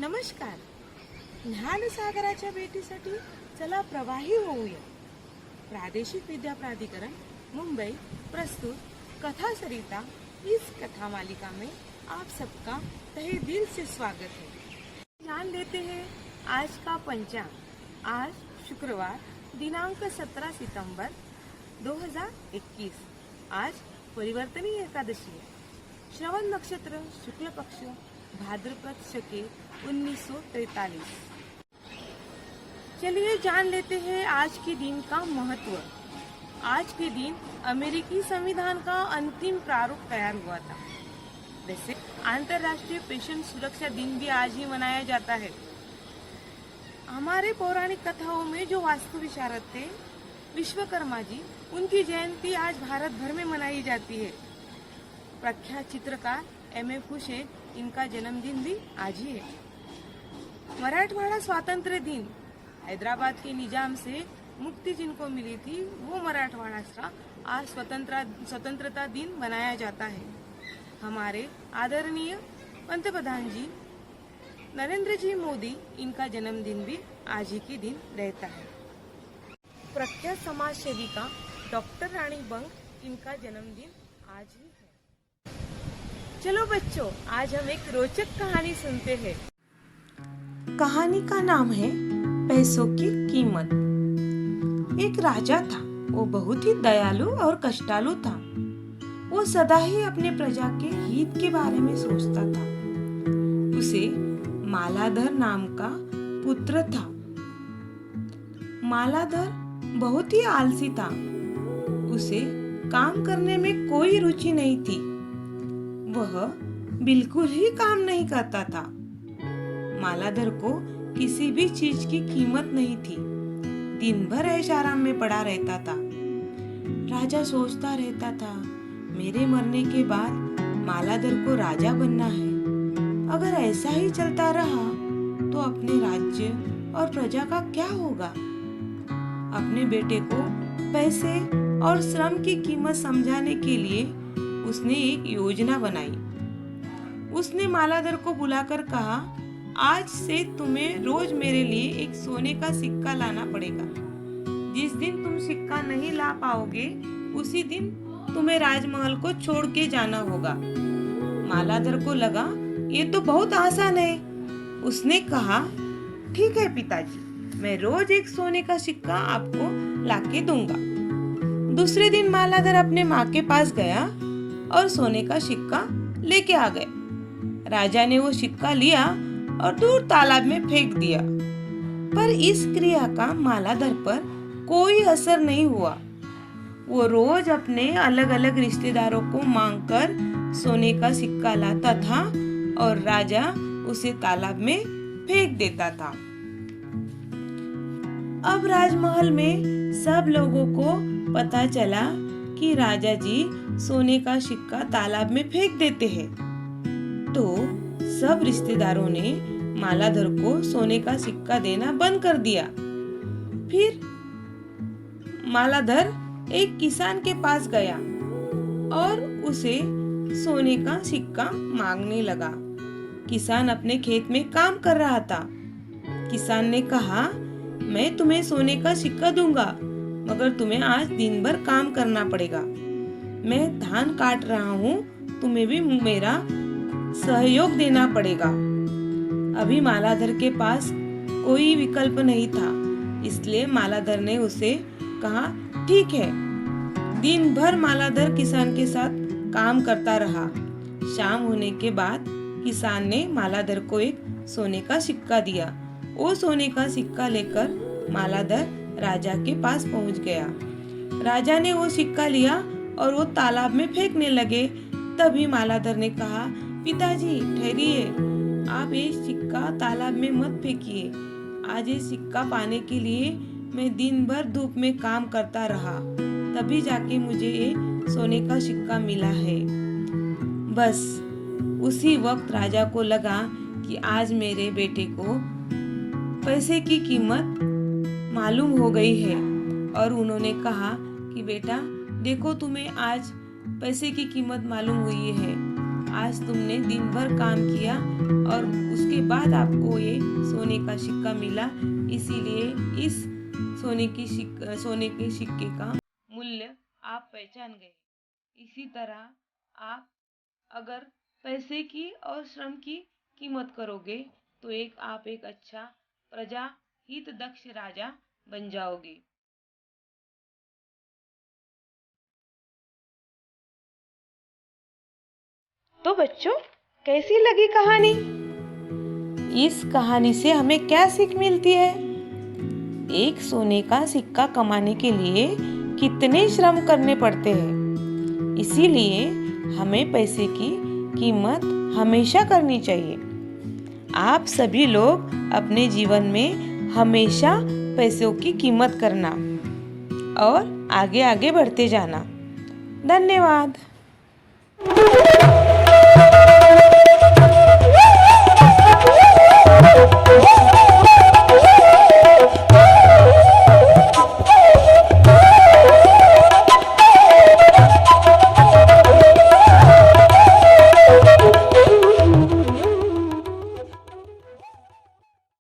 नमस्कार. ज्ञानसागराच्या भेटीसाठी चला प्रवाही होऊया. प्रादेशिक विद्या प्राधिकरण मुंबई प्रस्तुत कथा सरिता इस कथा मालिका में आप सबका तहे दिल से स्वागत है. जान लेते हैं आज का पंचांग. आज शुक्रवार दिनांक 17 सितंबर 2021. आज परिवर्तनीय एकादशी है. श्रवण नक्षत्र शुक्ल पक्ष भाद्रपद शके 1943. चलिए जान लेते हैं आज के दिन का महत्व. आज के दिन अमेरिकी संविधान का अंतिम प्रारूप तैयार हुआ था. वैसे अंतर्राष्ट्रीय पेशेंट सुरक्षा दिन भी आज ही मनाया जाता है. हमारे पौराणिक कथाओं में जो वास्तु विशारद थे विश्वकर्मा जी, उनकी जयंती आज भारत भर में मनाई जाती है. प्रख्यात चित्रकार M.F. हुसैन, इनका जन्मदिन भी आज ही है. मराठवाड़ा स्वातंत्र्य दिन, हैदराबाद के निजाम से मुक्ति जिनको मिली थी वो मराठवाड़ा का आज स्वतंत्रता दिन मनाया जाता है. हमारे आदरणीय पंतप्रधान जी नरेंद्र जी मोदी, इनका जन्मदिन भी आज ही के दिन रहता है. प्रख्यात समाज सेविका डॉक्टर रानी बंग, इनका जन्मदिन आज ही है. चलो बच्चों, आज हम एक रोचक कहानी सुनते हैं. कहानी का नाम है पैसों की कीमत. एक राजा था. वो बहुत ही दयालु और कष्टालु था. वो सदा ही अपने प्रजा के हित के बारे में सोचता था. उसे मालाधर नाम का पुत्र था. मालाधर बहुत ही आलसी था. उसे काम करने में कोई रुचि नहीं थी. वह बिल्कुल ही काम नहीं करता था. मालाधर को किसी भी चीज की कीमत नहीं थी. दिन भर ऐश आराम में पड़ा रहता था. राजा सोचता रहता था, मेरे मरने के बाद मालाधर को राजा बनना है. अगर ऐसा ही चलता रहा तो अपने राज्य और प्रजा का क्या होगा. अपने बेटे को पैसे और श्रम की कीमत समझाने के लिए उसने एक योजना बनाई. उसने मालाधर को बुलाकर कहा, आज से तुम्हें रोज मेरे लिए एक सोने का सिक्का लाना पड़ेगा. जिस दिन तुम सिक्का नहीं ला पाओगे उसी दिन तुम्हें राजमहल को छोड़ के जाना होगा. मालाधर को लगा ये तो बहुत आसान है. उसने कहा, ठीक है पिताजी, मैं रोज एक सोने का सिक्का आपको लाके दूंगा. दूसरे दिन मालाधर अपने माँ के पास गया और सोने का सिक्का लेके आ गए. राजा ने वो सिक्का लिया और दूर तालाब में फेंक दिया. पर इस क्रिया का मालाधर पर कोई असर नहीं हुआ. वो रोज अपने अलग अलग रिश्तेदारों को मांगकर सोने का सिक्का लाता था और राजा उसे तालाब में फेंक देता था. अब राजमहल में सब लोगों को पता चला कि राजा जी सोने का सिक्का तालाब में फेंक देते हैं. तो सब रिश्तेदारों ने मालाधर को सोने का सिक्का देना बंद कर दिया. फिर मालाधर एक किसान के पास गया और उसे सोने का सिक्का मांगने लगा. किसान अपने खेत में काम कर रहा था. किसान ने कहा, मैं तुम्हें सोने का सिक्का दूंगा, मगर तुम्हें आज दिन भर काम करना पड़ेगा. मैं धान काट रहा हूँ, तुम्हें भी मेरा सहयोग देना पड़ेगा. अभी मालाधर के पास कोई विकल्प नहीं था, इसलिए मालाधर ने उसे कहा, ठीक है. दिन भर मालाधर किसान के साथ काम करता रहा. शाम होने के बाद किसान ने मालाधर को एक सोने का सिक्का दिया. वो सोने का सिक्का लेकर मालाधर राजा के पास पहुंच गया. राजा ने वो सिक्का लिया और वो तालाब में फेंकने लगे. तभी मालाधर ने कहा, पिताजी ठहरिए, आप ये सिक्का तालाब में मत फेंकिए. आज ये सिक्का पाने के लिए मैं दिन भर धूप में काम करता रहा, तभी जाके मुझे ये सोने का सिक्का मिला है. बस उसी वक्त राजा को लगा कि आज मेरे बेटे को पैसे की कीमत मालूम हो गई है. और उन्होंने कहा कि बेटा देखो, तुम्हें आज पैसे की कीमत मालूम हुई है. आज तुमने दिन भर काम किया और उसके बाद आपको ये सोने का सिक्का मिला, इसीलिए इस सोने के सिक्के का मूल्य आप पहचान गए। इसी तरह आप अगर पैसे की और श्रम की कीमत करोगे तो आप एक अच्छा प्रजा हित दक्ष राजा बन जाओगे। तो बच्चों, कैसी लगी कहानी? इस कहानी से हमें क्या सीख मिलती है? एक सोने का सिक्का कमाने के लिए कितने श्रम करने पड़ते हैं, इसीलिए हमें पैसे की कीमत हमेशा करनी चाहिए। आप सभी लोग अपने जीवन में हमेशा पैसों की कीमत करना और आगे आगे बढ़ते जाना। धन्यवाद।